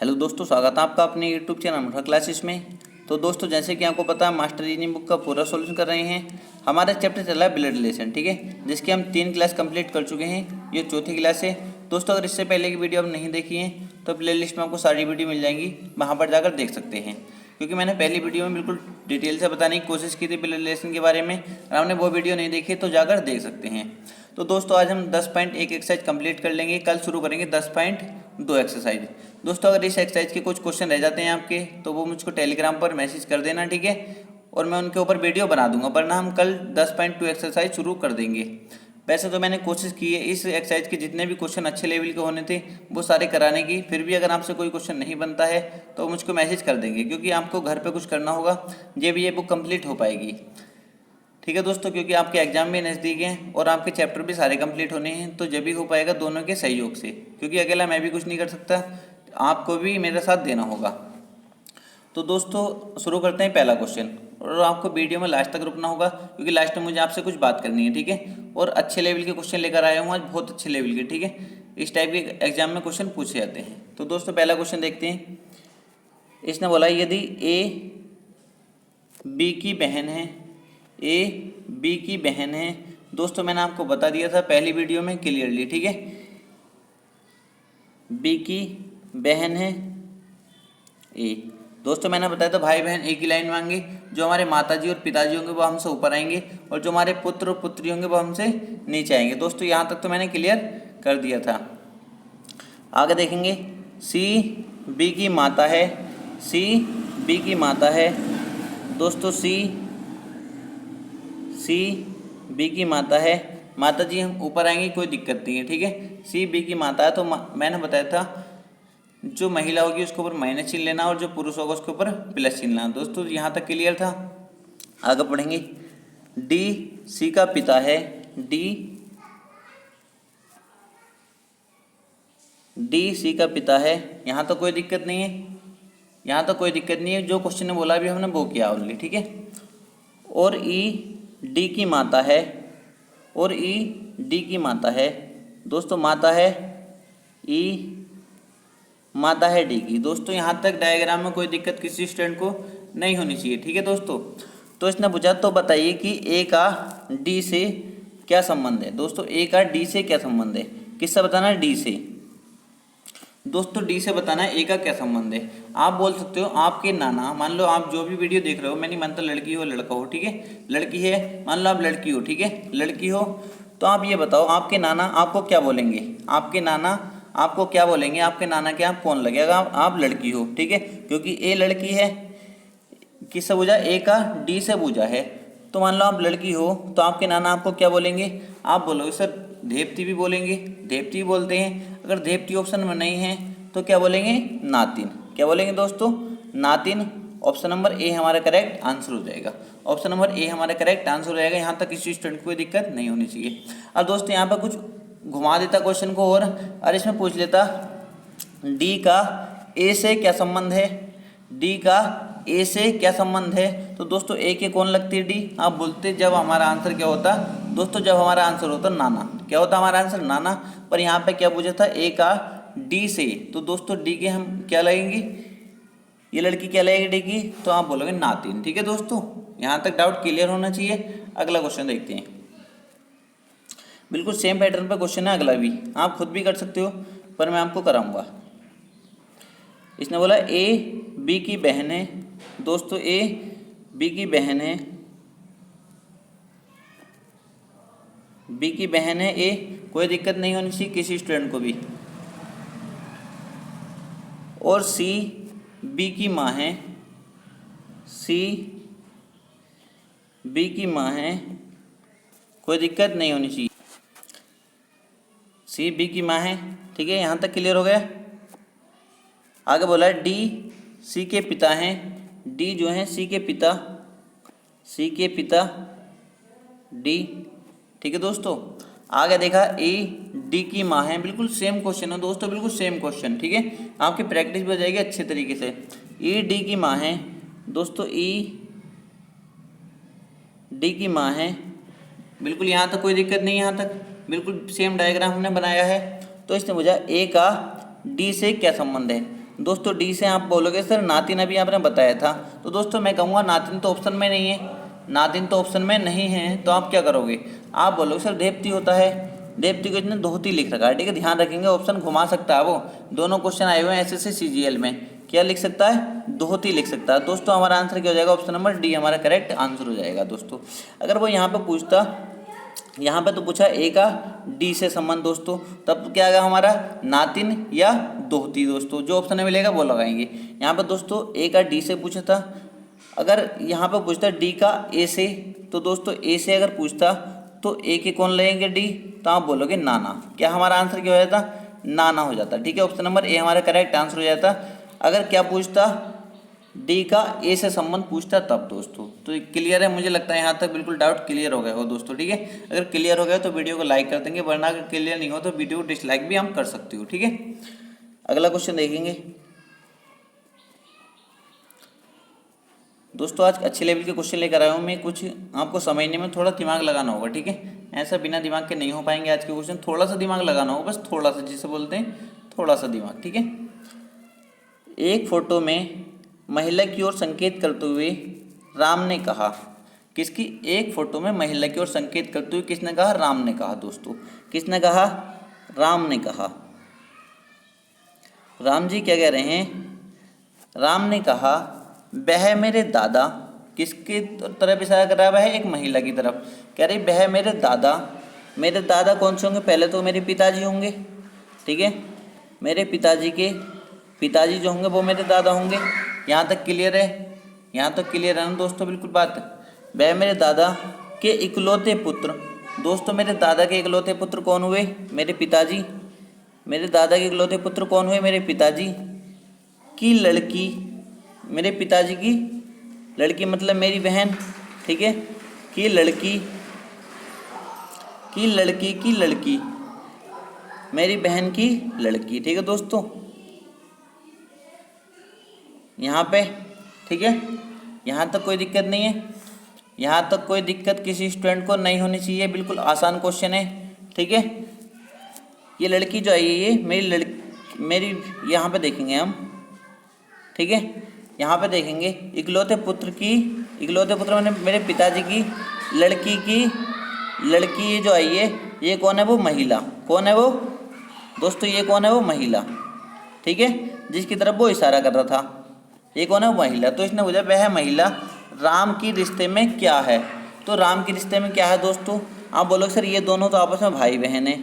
Hello दोस्तों, स्वागत है आपका अपने यूट्यूब चैनल मठा क्लासेस में। तो दोस्तों, जैसे कि आपको पता है, मास्टर रीजनिंग बुक का पूरा सॉल्यूशन कर रहे हैं। हमारा चैप्टर चल रहा है ब्लड रिलेशन, ठीक है, जिसकी हम 3 क्लास कंप्लीट कर चुके हैं। ये चौथी क्लास है। दोस्तों, अगर इससे पहले की वीडियो आप नहीं देखी है तो प्ले लिस्ट में आपको सारी वीडियो मिल जाएंगी, वहाँ पर जाकर देख सकते हैं। क्योंकि मैंने पहली वीडियो में बिल्कुल डिटेल से बताने की कोशिश की थी ब्लड रिलेशन के बारे में। अगर आपने वो वीडियो नहीं देखी तो जाकर देख सकते हैं। तो दोस्तों, आज हम 10.1 एक्सरसाइज कंप्लीट कर लेंगे। कल शुरू करेंगे 10.2 एक्सरसाइज। दोस्तों, अगर इस एक्सरसाइज के कुछ क्वेश्चन रह जाते हैं आपके, तो वो मुझको टेलीग्राम पर मैसेज कर देना, ठीक है, और मैं उनके ऊपर वीडियो बना दूंगा। वरना हम कल 10.2 एक्सरसाइज शुरू कर देंगे। वैसे तो मैंने कोशिश की है इस एक्सरसाइज के जितने भी क्वेश्चन अच्छे लेवल के होने थे वो सारे कराने की। फिर भी अगर आपसे कोई क्वेश्चन नहीं बनता है तो मुझको मैसेज कर देंगे, क्योंकि आपको घर पे कुछ करना होगा, ये बुक कंप्लीट हो पाएगी। ठीक है दोस्तों, क्योंकि आपके एग्जाम भी नज़दीक हैं और आपके चैप्टर भी सारे कंप्लीट होने हैं, तो जब भी हो पाएगा दोनों के सहयोग से, क्योंकि अकेला मैं भी कुछ नहीं कर सकता, आपको भी मेरा साथ देना होगा। तो दोस्तों, शुरू करते हैं पहला क्वेश्चन। और आपको वीडियो में लास्ट तक रुकना होगा, क्योंकि लास्ट में मुझे आपसे कुछ बात करनी है, ठीक है। और अच्छे लेवल के क्वेश्चन लेकर आया हूँ आज, बहुत अच्छे लेवल के, ठीक है। इस टाइप के एग्जाम में क्वेश्चन पूछे जाते हैं। तो दोस्तों, पहला क्वेश्चन देखते हैं। इसने बोला यदि ए बी की बहन है, ए बी की बहन है। दोस्तों, मैंने आपको बता दिया था पहली वीडियो में क्लियरली, ठीक है। बी की बहन है ए। दोस्तों, मैंने बताया था भाई बहन एक ही लाइन मांगे। जो हमारे माताजी और पिताजी होंगे वो हमसे ऊपर आएंगे, और जो हमारे पुत्र और पुत्री होंगे वो हमसे नीचे आएंगे। दोस्तों, यहाँ तक तो मैंने क्लियर कर दिया था। आगे देखेंगे। सी बी की माता है, सी बी की माता है। दोस्तों, सी बी की माता है। माता जी हम ऊपर आएंगे, कोई दिक्कत नहीं है, ठीक है। सी बी की माता है, तो मैंने बताया था जो महिला होगी उसके ऊपर माइनस चिन्ह लेना, और जो पुरुष होगा उसके ऊपर प्लस चिन्ह लेना। दोस्तों, यहाँ तक क्लियर था। आगे पढ़ेंगे। डी सी का पिता है, डी सी का पिता है। यहाँ तो कोई दिक्कत नहीं है, यहाँ तो कोई दिक्कत नहीं है। जो क्वेश्चन ने बोला भी हमने वो किया ऑनली, ठीक है। और ई डी की माता है, और ई डी की माता है। दोस्तों, माता है ई, माता है डी की। दोस्तों, यहाँ तक डायग्राम में कोई दिक्कत किसी स्टूडेंट को नहीं होनी चाहिए, ठीक है दोस्तों। तो इसने पूछा तो बताइए कि ए का डी से क्या संबंध है। दोस्तों, ए का डी से क्या संबंध है, किससे बताना है, डी से। दोस्तों, डी से बताना है ए का क्या संबंध है। आप बोल सकते हो आपके नाना, मान लो आप जो भी वीडियो देख रहे हो, मैं नहीं मानता लड़की हो लड़का हो, ठीक है। लड़की है, मान लो आप लड़की हो, ठीक है, लड़की हो, तो आप ये बताओ आपके नाना आपको क्या बोलेंगे, आपके नाना आपको क्या बोलेंगे, आपके नाना के आप कौन लगेगा, आप लड़की हो, ठीक है। क्योंकि ए लड़की है, किससे पूछा, ए का डी से पूछा है। तो मान लो आप लड़की हो, तो आपके नाना आपको क्या बोलेंगे, आप बोलोगे सर देवती भी बोलेंगे, देवती भी बोलते हैं। अगर देवती ऑप्शन में नहीं है तो क्या बोलेंगे, नातिन। क्या बोलेंगे दोस्तों, नातिन। ऑप्शन नंबर ए हमारा करेक्ट आंसर हो जाएगा। ऑप्शन नंबर ए हमारा करेक्ट आंसर हो जाएगा। यहाँ तक किसी स्टूडेंट को कोई दिक्कत नहीं होनी चाहिए। अब दोस्तों, यहाँ पर कुछ घुमा देता क्वेश्चन को, और इसमें पूछ लेता डी का ए से क्या संबंध है, डी का ए से क्या संबंध है। तो दोस्तों, ए के कौन लगती है, डी। आप बोलते जब हमारा आंसर क्या होता दोस्तों, जब हमारा आंसर होता नाना। क्या होता हमारा आंसर, नाना। पर यहाँ पे क्या पूछा था, ए का डी से। तो दोस्तों, डी के हम क्या लगेंगे, ये लड़की क्या लगेगी डी की, तो आप बोलोगे नातिन, ठीक है दोस्तों। यहाँ तक डाउट क्लियर होना चाहिए। अगला क्वेश्चन देखते हैं। बिल्कुल सेम पैटर्न पे क्वेश्चन है अगला भी, आप खुद भी कर सकते हो, पर मैं आपको कराऊंगा। इसने बोला ए बी की बहन है। दोस्तों, ए बी की बहन है, बी की बहन है ए, कोई दिक्कत नहीं होनी चाहिए किसी स्टूडेंट को भी। और सी बी की माँ है, सी बी की माँ है, कोई दिक्कत नहीं होनी चाहिए। सी बी की माँ है, ठीक है। यहाँ तक क्लियर हो गया। आगे बोला है डी सी के पिता हैं, डी जो है सी के पिता, सी के पिता डी, ठीक है दोस्तों। आगे देखा ए डी की माँ है। बिल्कुल सेम क्वेश्चन है दोस्तों, बिल्कुल सेम क्वेश्चन, ठीक है। आपकी प्रैक्टिस भी हो जाएगी अच्छे तरीके से। ई डी की माँ है दोस्तों, ई डी की माँ है। बिल्कुल यहाँ तक कोई दिक्कत नहीं, यहाँ तक बिल्कुल सेम डायग्राम हमने बनाया है। तो इसने पूछा ए का डी से क्या संबंध है। दोस्तों डी से आप बोलोगे सर नातिन अभी आपने बताया था, तो दोस्तों मैं कहूँगा नातिन तो ऑप्शन में नहीं है, नातिन तो ऑप्शन में नहीं है, तो आप क्या करोगे, आप बोलोगे सर देवती होता है, देवती को इसने धोती लिख रखा है, ठीक है, ध्यान रखेंगे ऑप्शन घुमा सकता है वो, दोनों क्वेश्चन आए हुए हैं एसएससी सीजीएल में, क्या लिख सकता है, धोती लिख सकता है। दोस्तों हमारा आंसर क्या हो जाएगा, ऑप्शन नंबर डी हमारा करेक्ट आंसर हो जाएगा। दोस्तों अगर वो यहाँ पे पूछता, यहाँ पे तो पूछा ए का डी से संबंध दोस्तों, तब क्या आएगा हमारा नातिन या धोती। दोस्तों जो ऑप्शन में मिलेगा वो लगाएंगे। यहाँ पे दोस्तों ए का डी से पूछा था, अगर यहाँ पे पूछता डी का ए से, तो दोस्तों ए से अगर पूछता तो ए के कौन लगेंगे डी, तो आप बोलोगे नाना। क्या हमारा आंसर क्या हो जाता, नाना हो जाता, ठीक है, ऑप्शन नंबर ए हमारा करेक्ट आंसर हो जाता। अगर क्या पूछता डी का ए से संबंध पूछता तब दोस्तों। तो क्लियर है, मुझे लगता है यहाँ तक बिल्कुल डाउट क्लियर हो गया हो दोस्तों, ठीक है। अगर क्लियर हो गया तो वीडियो को लाइक कर देंगे, वरना अगर क्लियर नहीं हो तो वीडियो को डिसलाइक भी हम कर सकते हो, ठीक है। अगला क्वेश्चन देखेंगे दोस्तों। आज अच्छे लेवल के क्वेश्चन लेकर आया हूँ मैं, कुछ आपको समझने में थोड़ा दिमाग लगाना होगा, ठीक है, ऐसा बिना दिमाग के नहीं हो पाएंगे आज के क्वेश्चन, थोड़ा सा दिमाग लगाना होगा, बस थोड़ा सा, जिसे बोलते हैं थोड़ा सा दिमाग, ठीक है। एक फोटो में महिला की ओर संकेत करते हुए राम ने कहा, किसकी, एक फोटो में महिला की ओर संकेत करते हुए किसने कहा, राम ने कहा। दोस्तों किसने कहा, राम ने कहा। राम जी क्या कह रहे हैं, राम ने कहा वह मेरे दादा, किसकी तरफ इशारा कर रहा है, वह एक महिला की तरफ, कह रही वह मेरे दादा, मेरे दादा कौन से होंगे, पहले तो मेरे पिताजी होंगे, ठीक है, मेरे पिताजी के पिताजी जो होंगे वो मेरे दादा होंगे। यहाँ तक क्लियर है, यहाँ तक क्लियर है ना दोस्तों, बिल्कुल बात। वह मेरे दादा के इकलौते पुत्र, दोस्तों मेरे दादा के इकलौते पुत्र कौन हुए, मेरे पिताजी, मेरे दादा के इकलौते पुत्र कौन हुए, मेरे पिताजी की लड़की, मेरे पिताजी की लड़की मतलब मेरी बहन, ठीक है, की लड़की, की लड़की की लड़की, मेरी बहन की लड़की, ठीक है दोस्तों, यहाँ पे, ठीक है, यहाँ तक कोई दिक्कत नहीं है, यहाँ तक कोई दिक्कत किसी स्टूडेंट को नहीं होनी चाहिए, बिल्कुल आसान क्वेश्चन है, ठीक है। ये लड़की जो है ये मेरी लड़की, मेरी यहाँ पे देखेंगे हम, ठीक है, यहाँ पे देखेंगे इकलौते पुत्र की, इकलौते पुत्र मैंने मेरे पिताजी की लड़की की लड़की, ये जो है ये कौन है, वो महिला, कौन है वो दोस्तों, ये कौन है, वो महिला, ठीक है, जिसकी तरफ वो इशारा कर रहा था, ये कौन है, वो महिला। तो इसने पूछा वह महिला राम की रिश्ते में क्या है, तो राम के रिश्ते में क्या है दोस्तों, आप बोलोगे सर ये दोनों तो आपस में भाई बहन है,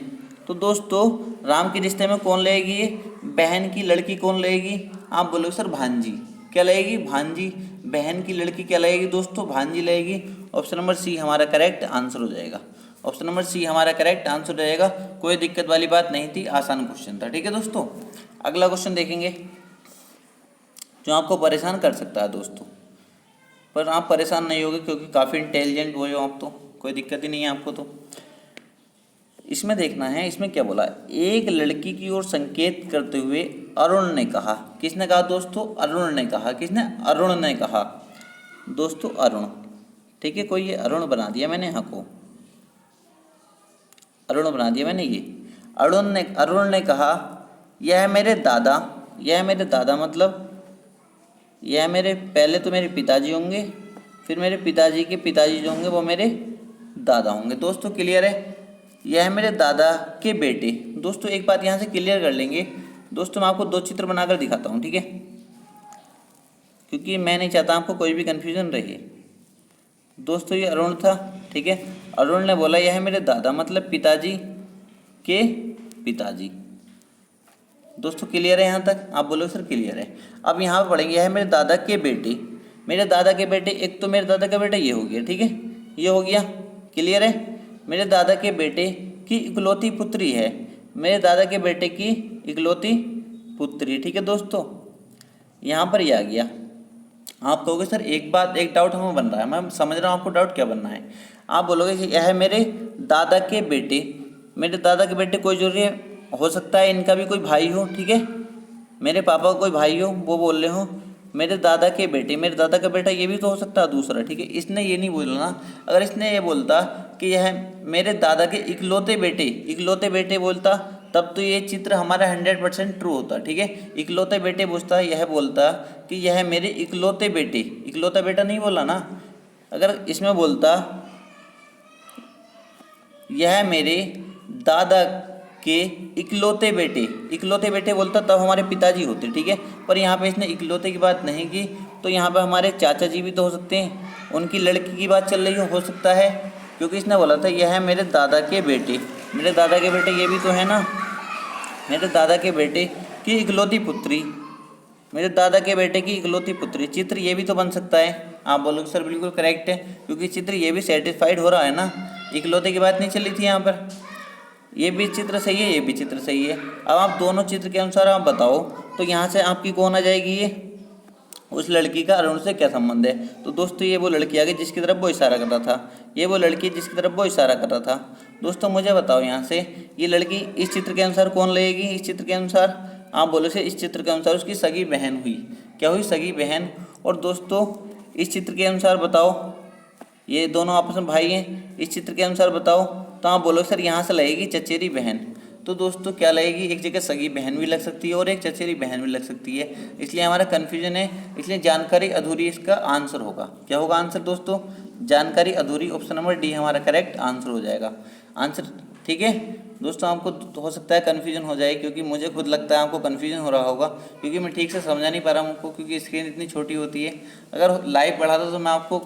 तो दोस्तों राम के रिश्ते में कौन लगेगी, ये बहन की लड़की कौन लगेगी, आप बोलोगे सर भांजी, क्या लगेगी, भांजी, बहन की लड़की क्या लगेगी दोस्तों, भांजी लगेगी। ऑप्शन नंबर सी हमारा करेक्ट आंसर हो जाएगा, ऑप्शन नंबर सी हमारा करेक्ट आंसर हो जाएगा। कोई दिक्कत वाली बात नहीं थी, आसान क्वेश्चन था, ठीक है दोस्तों। अगला क्वेश्चन देखेंगे जो आपको परेशान कर सकता है दोस्तों, पर आप परेशान नहीं होगे क्योंकि काफ़ी इंटेलिजेंट हो आप, तो कोई दिक्कत ही नहीं है आपको। तो इसमें देखना है, इसमें क्या बोला, एक लड़की की ओर संकेत करते हुए अरुण ने कहा, किसने कहा दोस्तों, अरुण ने कहा, किसने, अरुण ने कहा दोस्तों, अरुण, ठीक है, कोई ये अरुण बना दिया मैंने, यहाँ को अरुण बना दिया मैंने, ये अरुण ने कहा यह मेरे दादा, यह मेरे दादा मतलब यह मेरे, पहले तो मेरे पिताजी होंगे, फिर मेरे पिताजी के पिताजी जो होंगे वो मेरे दादा होंगे। दोस्तों क्लियर है, यह मेरे दादा के बेटे। दोस्तों एक बात यहाँ से क्लियर कर लेंगे दोस्तों, मैं आपको दो चित्र बनाकर दिखाता हूँ, ठीक है, क्योंकि मैं नहीं चाहता आपको कोई भी कन्फ्यूजन रहे। दोस्तों ये अरुण था, ठीक है, अरुण ने बोला यह मेरे दादा मतलब पिताजी के पिताजी। दोस्तों क्लियर है यहाँ तक, आप बोलो सर क्लियर है। अब यहाँ पर पढ़ेंगे यह मेरे दादा के बेटे, मेरे दादा के बेटे, एक तो मेरे दादा का बेटा ये हो गया, ठीक है, ये हो गया, क्लियर है, मेरे दादा के बेटे की इकलौती पुत्री है, मेरे दादा के बेटे की इकलौती पुत्री, ठीक है दोस्तों, यहाँ पर ये आ गया। आप कहोगे सर एक बात, एक डाउट हमें बन रहा है, मैं समझ रहा हूँ आपको डाउट क्या बनना है। आप बोलोगे कि यह है मेरे दादा के बेटे, मेरे दादा के बेटे कोई जरूरी हो सकता है इनका भी कोई भाई हो, ठीक है, मेरे पापा का कोई भाई हो, वो बोल रहे हो मेरे दादा के बेटे, मेरे दादा का बेटा ये भी तो हो सकता है दूसरा, ठीक है। इसने ये नहीं बोलना, अगर इसने ये बोलता कि यह मेरे दादा के इकलौते बेटे बोलता तब तो ये चित्र हमारा 100% ट्रू होता। ठीक है, इकलौते बेटे पूछता, यह बोलता कि यह मेरे इकलौते बेटे, इकलौता बेटा नहीं बोला ना, अगर इसमें बोलता यह मेरे दादा के इकलौते बेटे, इकलौते बेटे बोलता तब हमारे पिताजी होते। ठीक है, पर यहाँ पे इसने इकलौते की बात नहीं की, तो यहाँ पे हमारे चाचा जी भी तो हो सकते हैं, उनकी लड़की की बात चल रही हो सकता है, क्योंकि इसने बोला था यह है मेरे दादा के बेटे, मेरे दादा के बेटे ये भी तो है ना, मेरे दादा के बेटे की इकलौती पुत्री, मेरे दादा के बेटे की इकलौती पुत्री, चित्र ये भी तो बन सकता है। आप बोलोगे सर बिल्कुल करेक्ट है, क्योंकि चित्र ये भी सेटिस्फाइड हो रहा है ना, इकलौते की बात नहीं चली थी यहाँ पर, ये भी चित्र सही है, ये भी चित्र सही है। अब आप दोनों चित्र के अनुसार आप बताओ, तो यहाँ से आपकी कौन आ जाएगी, ये उस लड़की का अरुण से क्या संबंध है। तो दोस्तों ये वो लड़की आ गई जिसकी तरफ वो इशारा कर रहा था, ये वो लड़की जिसकी तरफ वो इशारा कर रहा था। दोस्तों मुझे बताओ यहाँ से ये लड़की इस चित्र के अनुसार कौन लगेगी, इस चित्र के अनुसार आप बोलो से इस चित्र के अनुसार उसकी सगी बहन हुई, क्या हुई, सगी बहन। और दोस्तों इस चित्र के अनुसार बताओ, ये दोनों आपस में भाई हैं, इस चित्र के अनुसार बताओ, तो आप बोलो सर यहाँ से लगेगी चचेरी बहन। तो दोस्तों क्या लगेगी, एक जगह सगी बहन भी लग सकती है और एक चचेरी बहन भी लग सकती है, इसलिए हमारा कन्फ्यूजन है, इसलिए जानकारी अधूरी इसका आंसर होगा। क्या होगा आंसर दोस्तों, जानकारी अधूरी, ऑप्शन नंबर डी हमारा करेक्ट आंसर हो जाएगा आंसर। ठीक है दोस्तों, आपको हो सकता है कन्फ्यूजन हो जाए, क्योंकि मुझे खुद लगता है आपको कन्फ्यूजन हो रहा होगा, क्योंकि मैं ठीक से समझा नहीं पा रहा हूँ आपको, क्योंकि स्क्रीन इतनी छोटी होती है। अगर लाइव पढ़ाता तो मैं आपको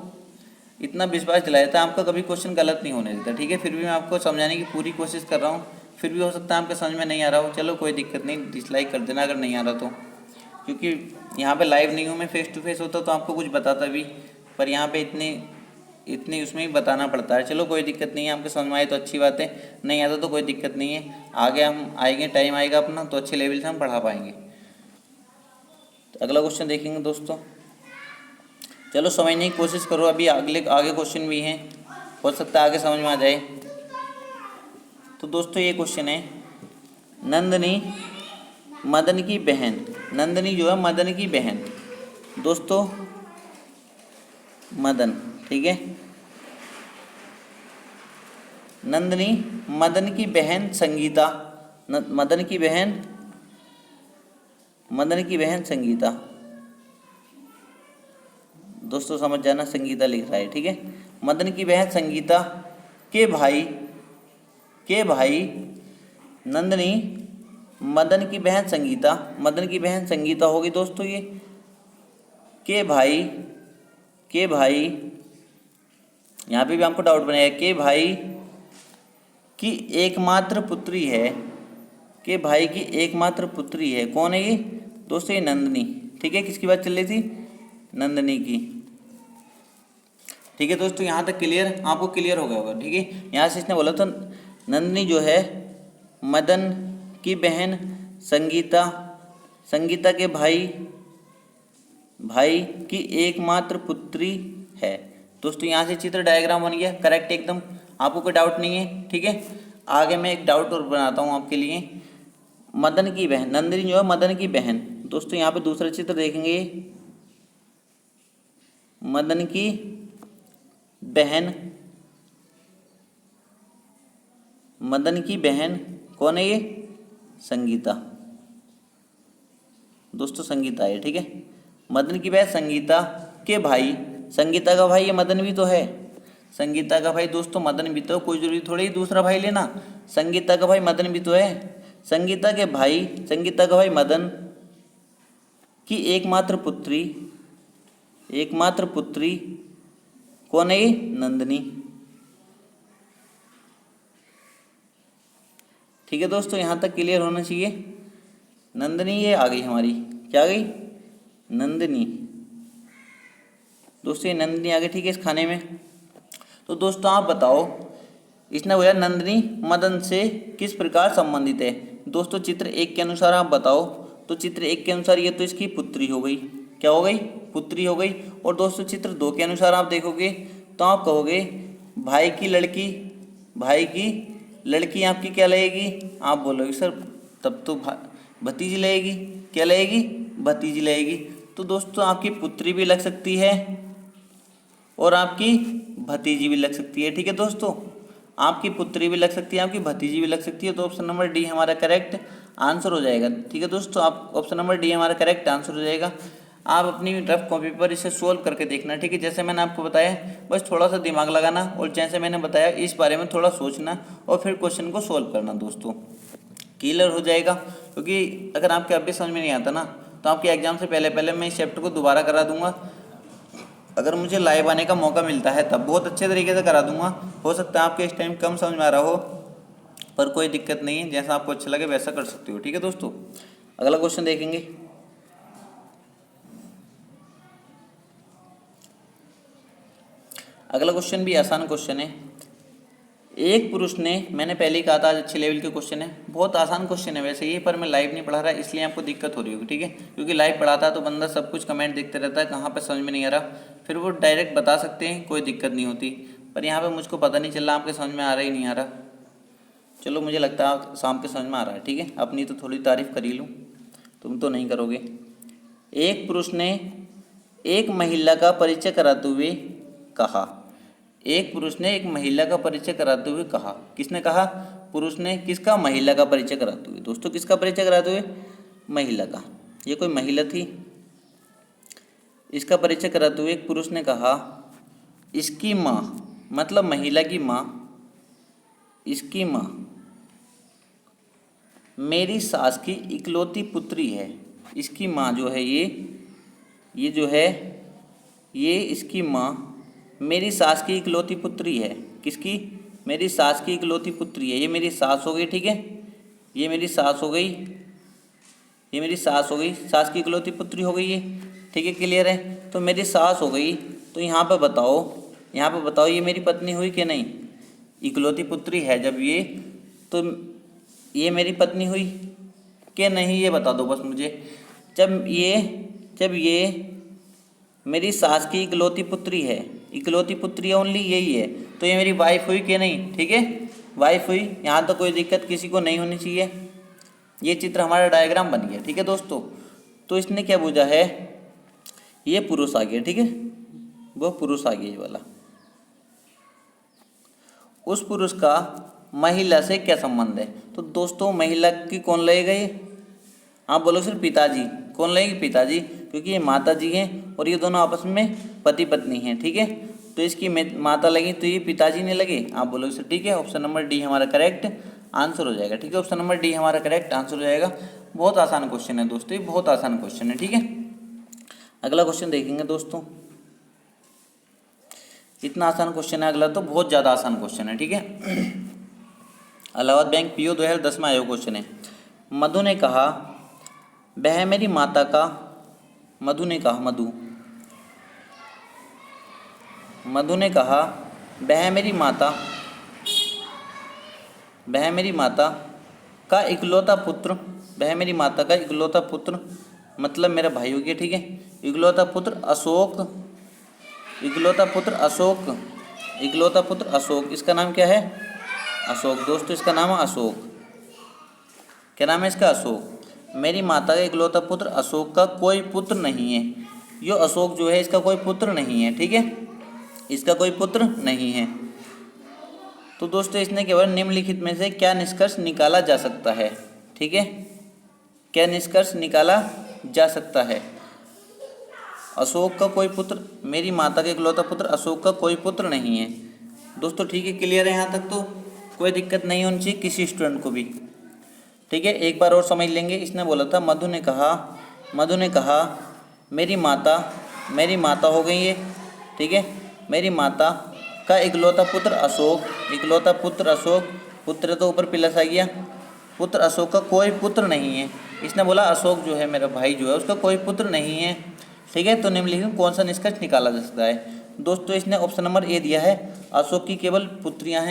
इतना विश्वास दिलाया था, आपका कभी क्वेश्चन गलत नहीं होने देता। ठीक है, फिर भी मैं आपको समझाने की पूरी कोशिश कर रहा हूँ, फिर भी हो सकता है आपके समझ में नहीं आ रहा हो। चलो कोई दिक्कत नहीं, डिसलाइक कर देना अगर नहीं आ रहा तो, क्योंकि यहाँ पे लाइव नहीं हूँ मैं, फेस टू फेस होता तो आपको कुछ बताता भी, पर यहाँ पे इतनी उसमें ही बताना पड़ता है। चलो कोई दिक्कत नहीं है, आपके समझ में आए तो अच्छी बात है, नहीं आता तो कोई दिक्कत नहीं है, आगे हम आएंगे, टाइम आएगा अपना तो अच्छे लेवल से हम पढ़ा पाएंगे। तो अगला क्वेश्चन देखेंगे दोस्तों, चलो समझने की कोशिश करो, अभी आगे क्वेश्चन भी हैं, हो सकता है आगे समझ में आ जाए। तो दोस्तों ये क्वेश्चन है, नंदनी मदन की बहन, नंदनी जो है मदन की बहन, दोस्तों मदन, ठीक है, नंदनी मदन की बहन संगीता, मदन की बहन संगीता, दोस्तों समझ जाना संगीता लिख रहा है। ठीक है, मदन की बहन संगीता के भाई नंदनी, मदन की बहन संगीता, मदन की बहन संगीता होगी दोस्तों ये, के भाई यहाँ पे भी हमको डाउट बनेगा, के भाई की एकमात्र पुत्री है, के भाई की एकमात्र पुत्री है, कौन है ये दोस्तों, ये नंदनी। ठीक है, किसकी बात चल रही थी, नंदनी की। ठीक है दोस्तों, यहाँ तक क्लियर, आपको क्लियर हो गया होगा। ठीक है, यहाँ से इसने बोला था नंदनी जो है मदन की बहन संगीता के भाई की एकमात्र पुत्री है। दोस्तों यहाँ से चित्र डायग्राम बन गया करेक्ट एकदम, आपको कोई डाउट नहीं है। ठीक है, आगे मैं एक डाउट और बनाता हूँ आपके लिए, मदन की बहन, नंदिनी जो है मदन की बहन, दोस्तों यहाँ पे दूसरा चित्र देखेंगे, मदन की बहन कौन है ये, संगीता, दोस्तों संगीता है। ठीक है, मदन की बहन संगीता के भाई, संगीता का भाई ये मदन भी तो है, संगीता का भाई दोस्तों मदन भी तो, कोई जरूरी थोड़ी दूसरा भाई लेना, संगीता का भाई मदन भी तो है, संगीता का भाई मदन की एकमात्र पुत्री कौन है ये, नंदनी। ठीक है दोस्तों, यहाँ तक क्लियर होना चाहिए। नंदनी ये आ गई हमारी, क्या आ गई, नंदनी, दोस्तों ये नंदनी आ गई। ठीक है, इस खाने में। तो दोस्तों आप बताओ, इसने बोला नंदनी मदन से किस प्रकार संबंधित है। दोस्तों चित्र 1 के अनुसार आप बताओ, तो चित्र 1 के अनुसार ये तो इसकी पुत्री हो गई, क्या हो गई, पुत्री हो गई। और दोस्तों चित्र 2 के अनुसार आप देखोगे तो आप कहोगे भाई की लड़की आपकी क्या लगेगी, आप बोलोगे सर तब तो भतीजी लगेगी, क्या लगेगी, भतीजी लगेगी। तो दोस्तों आपकी पुत्री भी लग सकती है और आपकी भतीजी भी लग सकती है। ठीक है दोस्तों, आपकी पुत्री भी लग सकती है, आपकी भतीजी भी लग सकती है। तो ऑप्शन नंबर डी हमारा करेक्ट आंसर हो जाएगा। ठीक है दोस्तों, आप ऑप्शन नंबर डी हमारा करेक्ट आंसर हो जाएगा। आप अपनी रफ कॉपी पर इसे सोल्व करके देखना। ठीक है, जैसे मैंने आपको बताया, बस थोड़ा सा दिमाग लगाना और जैसे मैंने बताया इस बारे में थोड़ा सोचना और फिर क्वेश्चन को सोल्व करना दोस्तों, क्लियर हो जाएगा। क्योंकि अगर आपके अब भी समझ में नहीं आता ना, तो आपके एग्जाम से पहले मैं इस चैप्टर को दोबारा करा दूंगा। अगर मुझे लाइव आने का मौका मिलता है तब बहुत अच्छे तरीके से करा दूंगा। हो सकता है आपके इस टाइम कम समझ में आ रहा हो, पर कोई दिक्कत नहीं है, जैसा आपको अच्छा लगे वैसा कर सकते हो। ठीक है दोस्तों, अगला क्वेश्चन देखेंगे। अगला क्वेश्चन भी आसान क्वेश्चन है। एक पुरुष ने, मैंने पहले ही कहा था आज अच्छे लेवल के क्वेश्चन है, बहुत आसान क्वेश्चन है वैसे ये, पर मैं लाइव नहीं पढ़ा रहा इसलिए आपको दिक्कत हो रही होगी। ठीक है, क्योंकि लाइव पढ़ाता है तो बंदा सब कुछ कमेंट देखते रहता है, कहाँ पे समझ में नहीं आ रहा, फिर वो डायरेक्ट बता सकते हैं, कोई दिक्कत नहीं होती। पर यहाँ पे मुझको पता नहीं चल रहा आपके समझ में आ रहा ही नहीं आ रहा। चलो, मुझे लगता है आप शाम के समझ में आ रहा है। ठीक है, अपनी तो थोड़ी तारीफ कर ही लूँ, तुम तो नहीं करोगे। एक पुरुष ने एक महिला का परिचय कराते हुए कहा। एक पुरुष ने एक महिला का परिचय कराते हुए कहा। किसने कहा? पुरुष ने। किसका? महिला का परिचय कराते हुए। दोस्तों, किसका परिचय कराते हुए? महिला का। ये कोई महिला थी, इसका परिचय कराते हुए एक पुरुष ने कहा, इसकी माँ, मतलब महिला की माँ, इसकी माँ मेरी सास की इकलौती पुत्री है। इसकी माँ जो है ये जो है ये इसकी माँ मेरी सास की इकलौती पुत्री है। किसकी? मेरी सास की इकलौती पुत्री है। ये मेरी सास हो गई। ठीक है, ये मेरी सास हो गई, ये मेरी सास हो गई, सास की इकलौती पुत्री हो गई ये। ठीक है, क्लियर है। तो मेरी सास हो गई, तो यहाँ पे बताओ ये मेरी पत्नी हुई कि नहीं? इकलौती पुत्री है जब ये, तो ये मेरी पत्नी हुई कि नहीं, ये बता दो बस मुझे। जब ये मेरी सास की इकलौती पुत्री है, इकलौती पुत्री ओनली यही है, तो ये मेरी वाइफ हुई कि नहीं? ठीक है, वाइफ हुई। यहाँ तो कोई दिक्कत किसी को नहीं होनी चाहिए। ये चित्र हमारा डायग्राम बन गया। ठीक है दोस्तों, तो इसने क्या पूछा है? ये पुरुष आ गया। ठीक है, वो पुरुष आ गया ये वाला। उस पुरुष का महिला से क्या संबंध है? तो दोस्तों, महिला की कौन लगेगा ये? आप बोलो सिर्फ पिताजी। कौन लगेगी? पिताजी, क्योंकि ये माता जी हैं और ये दोनों आपस में पति पत्नी हैं। ठीक है, तो इसकी माता लगी तो ये पिताजी ने लगे। आप बोलो सर। ठीक है, ऑप्शन नंबर डी हमारा करेक्ट आंसर हो जाएगा। ठीक है, ऑप्शन नंबर डी हमारा करेक्ट आंसर हो जाएगा। बहुत आसान क्वेश्चन है दोस्तों, ये बहुत आसान क्वेश्चन है। ठीक है, अगला क्वेश्चन देखेंगे दोस्तों। इतना आसान क्वेश्चन है अगला, तो बहुत ज़्यादा आसान क्वेश्चन है। ठीक है, इलाहाबाद बैंक पीओ 2010 में आया क्वेश्चन है। मधु ने कहा, वह मेरी माता का, मधु ने कहा वह मेरी माता का इकलौता पुत्र, वह मेरी माता का इकलौता पुत्र मतलब मेरा भाई हो गया। ठीक है, इकलौता पुत्र अशोक, इसका नाम क्या है? अशोक। दोस्तों, इसका नाम है अशोक। क्या नाम है इसका? अशोक। मेरी माता का इकलौता पुत्र अशोक का कोई पुत्र नहीं है। यो अशोक जो है इसका कोई पुत्र नहीं है। ठीक है, इसका कोई पुत्र नहीं है। तो दोस्तों, इसने केवल निम्नलिखित में से क्या निष्कर्ष निकाला जा सकता है? ठीक है, क्या निष्कर्ष निकाला जा सकता है? अशोक का कोई पुत्र, मेरी माता का इकलौता पुत्र अशोक का कोई पुत्र नहीं है। दोस्तों, ठीक है, क्लियर है यहाँ तक? तो कोई दिक्कत नहीं होनी चाहिए किसी स्टूडेंट को भी। ठीक है, एक बार और समझ लेंगे। इसने बोला था, मधु ने कहा मेरी माता हो गई है। ठीक है, मेरी माता का इकलौता पुत्र अशोक, पुत्र तो ऊपर प्लस आ गया, पुत्र अशोक का कोई पुत्र नहीं है। इसने बोला अशोक जो है मेरा भाई जो है उसका कोई पुत्र नहीं है। ठीक है, तो निम्नलिखित कौन सा निष्कर्ष निकाला जा सकता है? दोस्तों, इसने ऑप्शन नंबर ए दिया है, अशोक की केवल पुत्रियां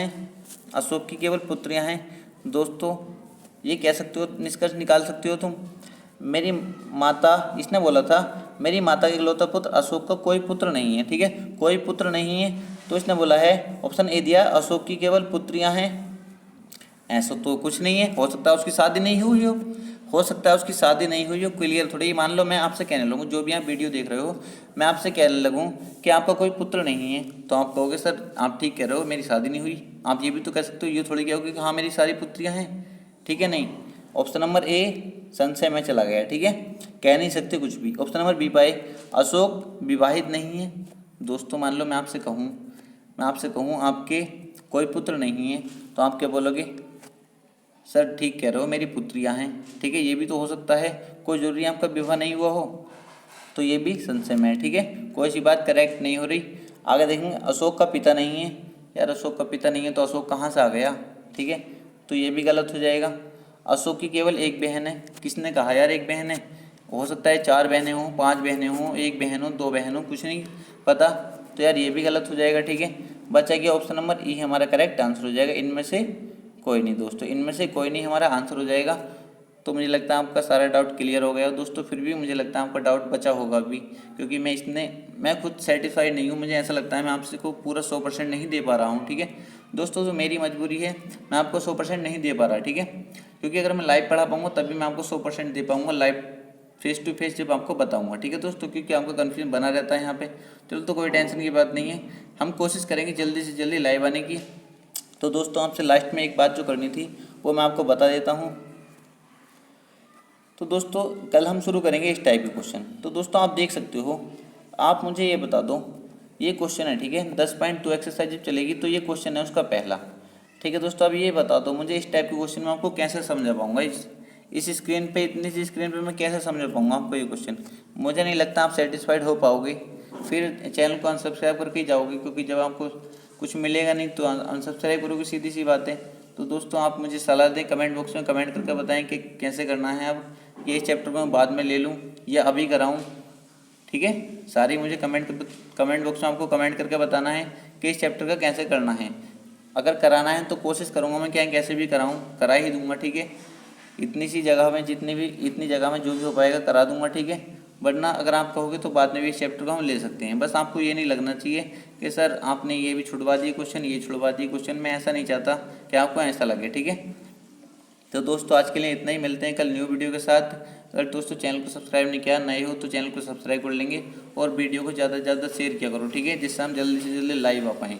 हैं। दोस्तों, ये कह सकते हो, निष्कर्ष निकाल सकते हो तुम। मेरी माता, इसने बोला था मेरी माता का इकलौता पुत्र अशोक का कोई पुत्र नहीं है। ठीक है, कोई पुत्र नहीं है, तो इसने बोला है ऑप्शन ए दिया, अशोक की केवल पुत्रियां हैं। ऐसा तो कुछ नहीं है, हो सकता है उसकी शादी नहीं हुई हो, क्लियर थोड़ी मान लो। मैं आपसे कहने लगूँ, जो भी आप वीडियो देख रहे हो, मैं आपसे कहने लगूँ कि आपका कोई पुत्र नहीं है, तो आप कहोगे सर आप ठीक कह रहे हो, मेरी शादी नहीं हुई। आप ये भी तो कह सकते हो, ये थोड़ी क्या होगी कि हाँ मेरी सारी पुत्रियाँ हैं, ठीक है। नहीं, ऑप्शन नंबर ए संशय में चला गया, ठीक है, कह नहीं सकते कुछ भी। ऑप्शन नंबर बी पाए अशोक विवाहित नहीं है। दोस्तों मान लो मैं आपसे कहूँ आपके कोई पुत्र नहीं है, तो आप क्या बोलोगे, सर ठीक कह रहे हो मेरी पुत्रियां हैं, ठीक है। ये भी तो हो सकता है, कोई जरूरी आपका विवाह नहीं हुआ हो, तो ये भी संशय में है, ठीक है। कोई सी बात करेक्ट नहीं हो रही। आगे देखेंगे अशोक का पिता नहीं है। यार अशोक का पिता नहीं है तो अशोक कहाँ से आ गया, ठीक है, तो ये भी गलत हो जाएगा। अशोक की केवल एक बहन है। किसने कहा यार एक बहन है, हो सकता है 4 बहनें हों, 5 बहनें हों, 1 बहन हो, 2 बहन हो, कुछ नहीं पता, तो यार ये भी गलत हो जाएगा, ठीक है। बचा गया ऑप्शन नंबर ई हमारा करेक्ट आंसर हो जाएगा। इनमें से कोई नहीं दोस्तों, इनमें से कोई नहीं हमारा आंसर हो जाएगा। तो मुझे लगता है आपका सारा डाउट क्लियर हो गया दोस्तों। फिर भी मुझे लगता है आपका डाउट बचा होगा अभी, क्योंकि मैं खुद सेटिस्फाइड नहीं हूँ। मुझे ऐसा लगता है मैं आपसे को पूरा 100% नहीं दे पा रहा हूँ, ठीक है दोस्तों। तो मेरी मजबूरी है, मैं आपको 100% नहीं दे पा रहा, ठीक है, क्योंकि अगर मैं लाइव पढ़ा पाऊँगा तभी मैं आपको 100% दे पाऊँगा, लाइव फेस टू फेस जब आपको बताऊँगा, ठीक है दोस्तों, क्योंकि आपका कन्फ्यूजन बना रहता है यहाँ पे। चलो तो कोई टेंशन की बात नहीं है, हम कोशिश करेंगे जल्दी से जल्दी लाइव आने की। तो दोस्तों आपसे लास्ट में एक बात जो करनी थी वो मैं आपको बता देता हूँ। तो दोस्तों कल हम शुरू करेंगे इस टाइप के क्वेश्चन। तो दोस्तों आप देख सकते हो, आप मुझे ये बता दो, ये क्वेश्चन है, ठीक है, 10.2 एक्सरसाइज जब चलेगी तो ये क्वेश्चन है उसका पहला, ठीक है दोस्तों। अब ये बता दो मुझे इस टाइप के क्वेश्चन में आपको कैसे समझा पाऊंगा, इस स्क्रीन पे, इतनी सी स्क्रीन पे मैं कैसे समझा पाऊंगा आपको ये क्वेश्चन। मुझे नहीं लगता आप सेटिस्फाइड हो पाओगे, फिर चैनल को अनसब्सक्राइब करके ही जाओगे, क्योंकि जब आपको कुछ मिलेगा नहीं तो अनसब्सक्राइब करोगे, सीधी सी बात है। तो दोस्तों आप मुझे सलाह दें, कमेंट बॉक्स में कमेंट करके बताएं कि कैसे करना है। अब ये चैप्टर को मैं बाद में ले लूँ या अभी कराऊँ, ठीक है, सारी मुझे कमेंट बॉक्स में आपको कमेंट करके बताना है कि इस चैप्टर का कैसे करना है। अगर कराना है तो कोशिश करूँगा मैं क्या कैसे भी कराऊँ, करा ही दूँगा, ठीक है। इतनी जगह में जो भी हो पाएगा करा दूँगा, ठीक है। वरना अगर आप कहोगे तो बाद में भी इस चैप्टर को हम ले सकते हैं। बस आपको ये नहीं लगना चाहिए कि सर आपने ये भी छुड़वा दिए क्वेश्चन, ये छुड़वा दिए क्वेश्चन। मैं ऐसा नहीं चाहता कि आपको ऐसा लगे, ठीक है। तो दोस्तों आज के लिए इतना ही, मिलते हैं कल न्यू वीडियो के साथ। अगर दोस्तों चैनल को सब्सक्राइब नहीं किया, नए हो तो चैनल को सब्सक्राइब कर लेंगे और वीडियो को ज़्यादा से ज़्यादा शेयर किया करो, ठीक है, जिससे हम जल्दी से जल्दी लाइव आ पाएँ।